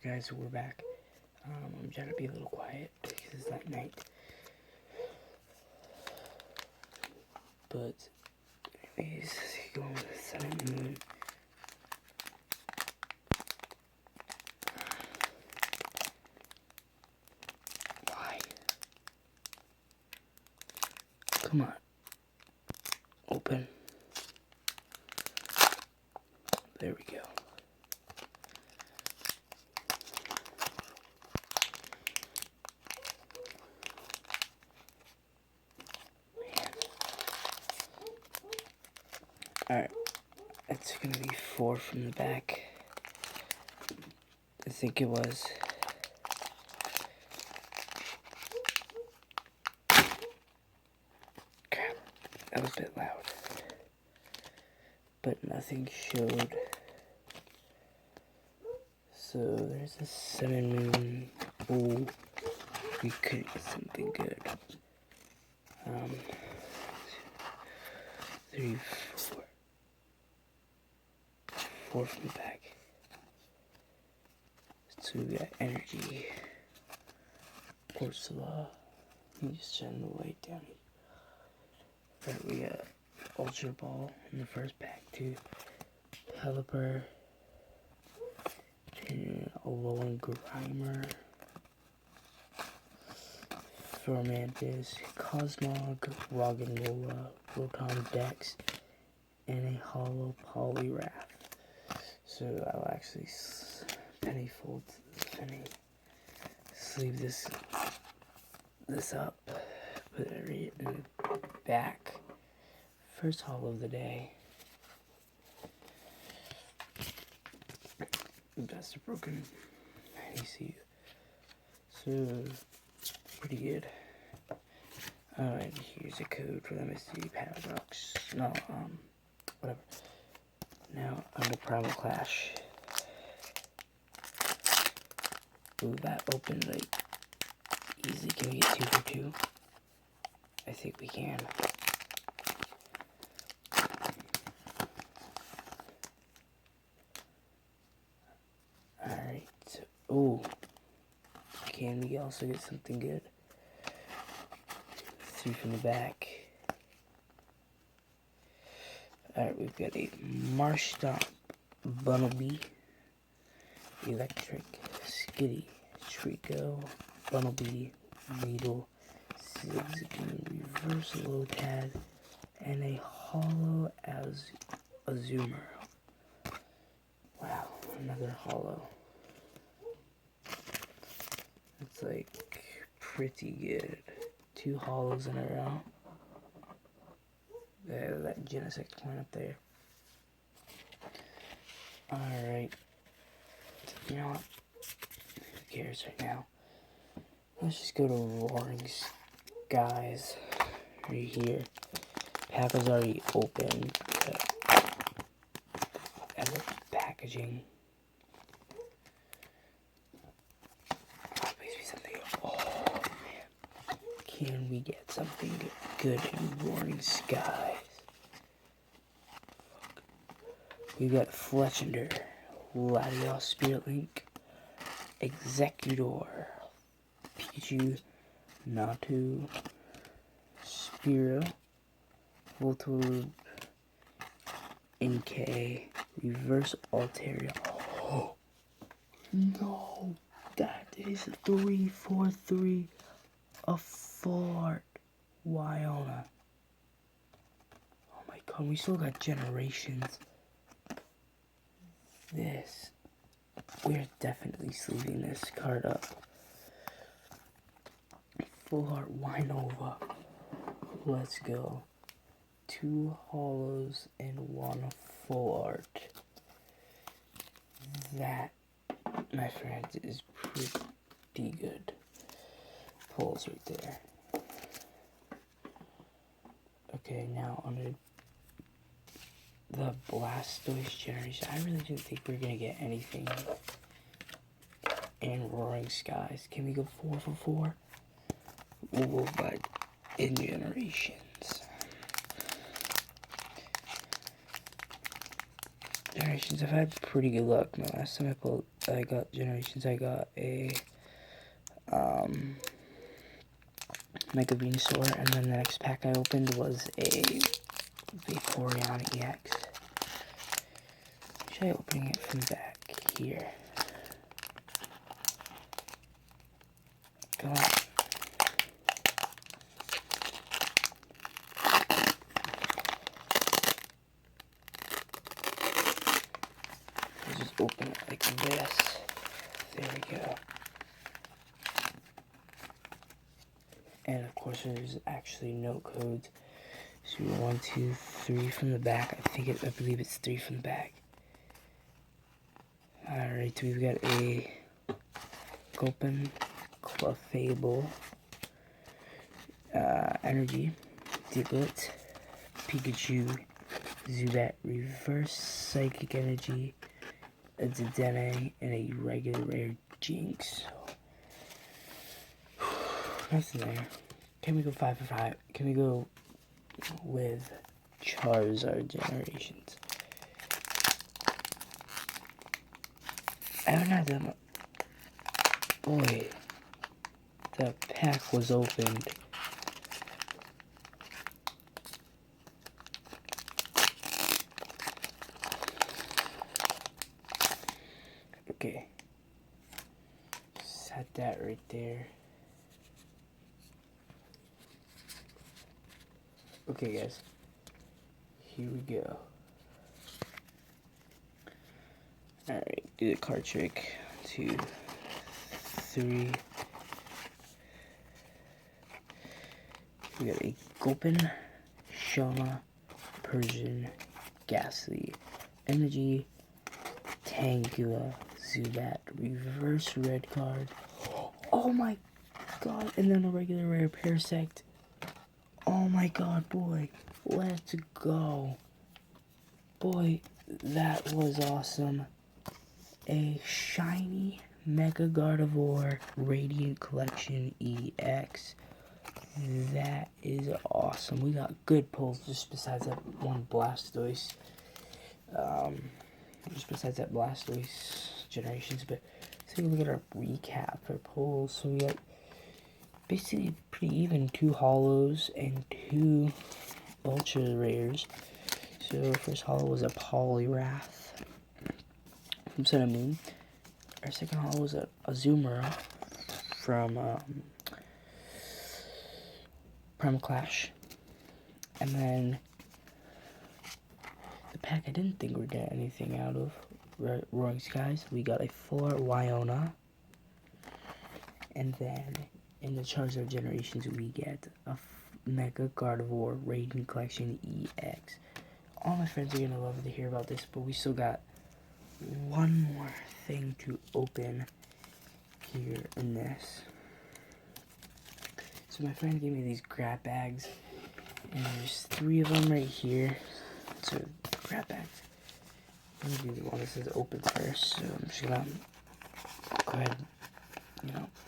Alright guys, so we're back. I'm trying to be a little quiet because it's that night. But, anyways, going with the sun and moon. Why? Come on. Open. There we go. Alright, it's gonna be 4 from the back. I think it was. Crap, that was a bit loud. But nothing showed. So there's a 7 moon. Oh, we could get something good. 3, 4. 4 from the back. So we got energy. Porcelain. Let me just shine the light down here. Right, we got Ultra Ball in the first pack too. Pelipper. And Alolan Grimer. Fermantis. Cosmog. Roggenrola. Rotom Dex. And a Hollow Poliwrath. So I'll actually penny fold penny. Sleeve this up. Put it right in the back. First haul of the day. That's a broken ECU. So pretty good. Alright, here's a code for the Misty Paradox. No, whatever. Now, under Primal Clash. Ooh, that opened like easy. Can we get 2 for 2? I think we can. Alright, so, ooh. Can we also get something good? 3 from the back. Alright, we've got a Marshtomp, Bunnelby, Electric, Skitty, Trico, Bunnelby, Weedle, Zigzagoon, Reverse Lotad, and a Hollow Azumarill. Wow, another hollow. It's like pretty good. 2 hollows in a row. That Genesect coin up there. Alright. You know what? Who cares right now? Let's just go to Roaring Skies. Right here. Pack was already open. And the packaging. Oh, please be something. Oh, man. Can we get something good in Roaring Skies? We got Fletchinder, Latios Spirit Link, Executor, Pichu, Natu, Spearow, Voltorb, NK, Reverse Altaria. Oh, no, that is 3-4-3, a full art Wyona. Oh my god, we still got Generations. This, we're definitely sleeving this card up. Full art Wynova. Let's go. 2 hollows and 1 full art. That, my friends, is pretty good. Pulls right there. Okay, now under the Blastoise generation, I really didn't think we were gonna get anything in Roaring Skies. Can we go 4 for 4? We'll go by in generations. Generations, I've had pretty good luck. My last time I got Generations, I got a Mega Venusaur, and then the next pack I opened was a Vaporeon EX. Try opening it from back here. Come on. Just open it like this. There we go. And of course, there's actually no codes. So 1, 2, 3 from the back. I believe it's 3 from the back. Alright, we've got a Gulpin, Clefable, Energy, Diglett, Pikachu, Zubat, Reverse Psychic Energy, a Dedenne, and a regular rare Jinx. Nothing there. Can we go 5 for 5? Can we go with Charizard Generations? I haven't had that much. Boy, the pack was opened. Okay. Set that right there. Okay, guys. Here we go. Alright, do the card trick. 2, 3. We got a Gulpin, Shoma, Persian, Ghastly, Energy, Tangela, Zubat, reverse red card. Oh my god, and then a regular rare Parasect. Oh my god, boy. Let's go. Boy, that was awesome. A shiny Mega Gardevoir Radiant Collection EX. That is awesome. We got good pulls just besides that one Blastoise. Just besides that Blastoise Generations. But let's take a look at our recap for pulls. So we got basically pretty even 2 holos and 2 ultra rares. So first holo was a Poliwrath from Sun and Moon. Our second holo was a Azumarill from Primal Clash. And then the pack I didn't think we'd get anything out of, Roaring Skies, we got a full art Wyona. And then in the Charizard Generations, we get a Mega Gardevoir Radiant Collection EX. All my friends are going to love to hear about this, but we still got one more thing to open here in this. So my friend gave me these grab bags, and there's 3 of them right here. So grab bags. Let me do the one that says open first. So I'm just going to go ahead,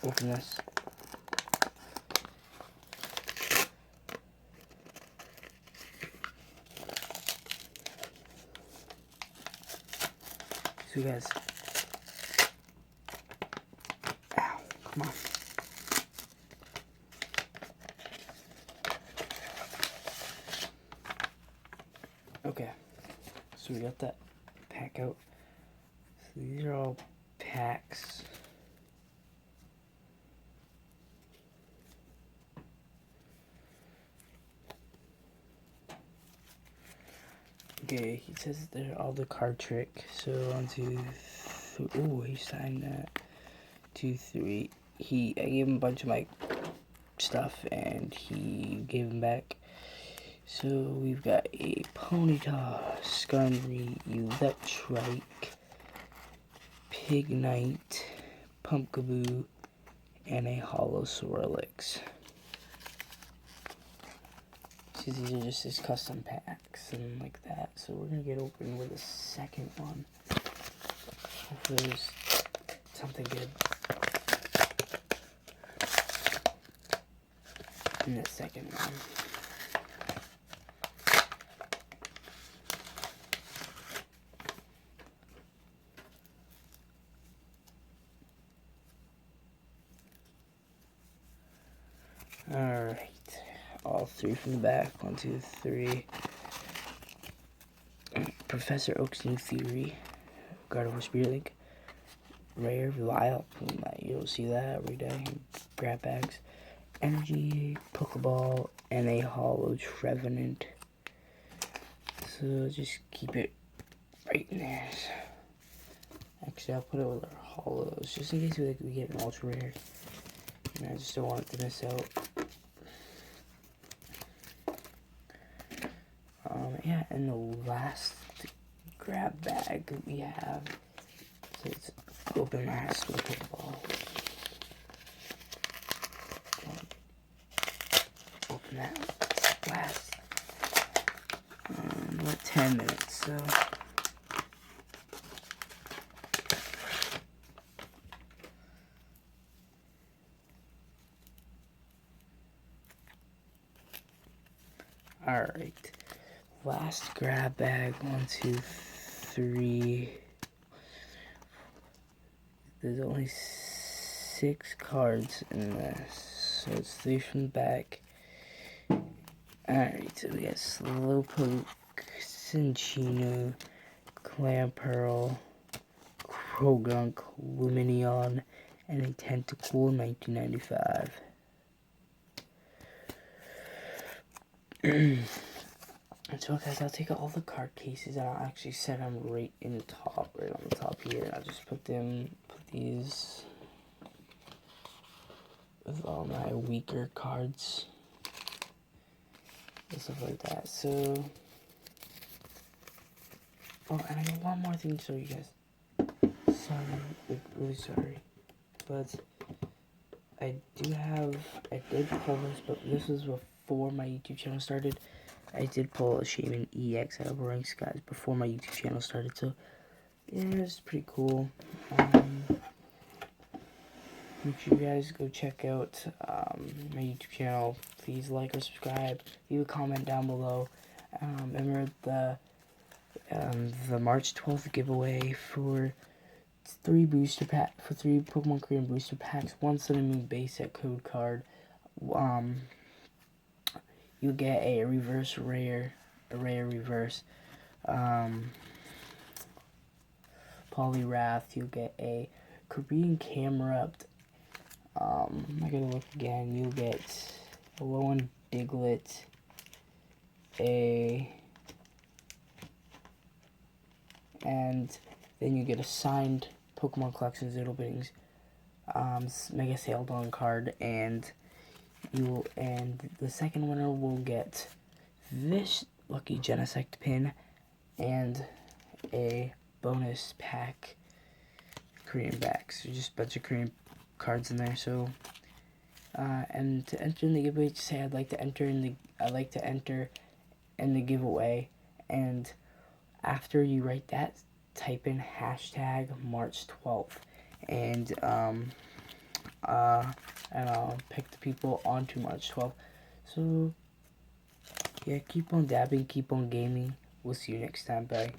open this. So guys, ow, come on. Okay, so we got that pack out. So these are all packs. Okay, he says they're all the card trick. So 1, 2, 3. Oh, he signed that. 2, 3. I gave him a bunch of my stuff, and he gave them back. So we've got a Ponyta, Skarmory, Electrike, Pignite, Pumpkaboo, and a Holo Swirlix. So these are just his custom packs and like that. So we're gonna get open with the second one. Hopefully there's something good in the second one. 3 from the back. 1, 2, 3. Professor Oak's New Theory. Gardevoir Spirit Link. Rare, Reliable. You'll see that every day. Grab bags. Energy, Pokeball, and a Hollow Trevenant. So just keep it right in there. Actually, I'll put it with our hollows, just in case we get an ultra rare. And I just don't want it to miss out. Yeah, and the last grab bag that we have. So let's open last with a Pokeball. Open that last. About 10 minutes, so. Alright. Last grab bag. 1, 2, 3. There's only 6 cards in this. So it's 3 from the back. Alright, so we got Slowpoke, Cinccino, Clamperl, Krogunk, Lumineon, and a Tentacool 1995. So guys, I'll take all the card cases and I'll actually set them right in the top, right on the top here. I'll just put these with all my weaker cards and stuff like that. So, oh, and I got one more thing to show you guys. Sorry, really sorry, but I did pull this, but this was before my YouTube channel started. I did pull a Shaman EX out of Roaring Skies before my YouTube channel started, so yeah, it's pretty cool. Make sure you guys go check out my YouTube channel. Please like or subscribe. Leave a comment down below. Remember the March 12th giveaway for 3 Pokemon Korean booster packs, 1 Sun and Moon base set code card. You get a reverse rare, reverse Poliwrath. You get a Korean Camerupt. I gotta look again. You get a Alolan Diglett, and then you get a signed Pokemon Collection Zoodle Biddings Mega Saildon card, and the second winner will get this lucky Genesect pin and a bonus pack Korean backs. So just a bunch of Korean cards in there. So and to enter in the giveaway, just say I'd like to enter in the giveaway, and after you write that, type in hashtag March 12th, and I'll pick the people onto March 12th. So yeah, keep on dabbing, keep on gaming. We'll see you next time. Bye.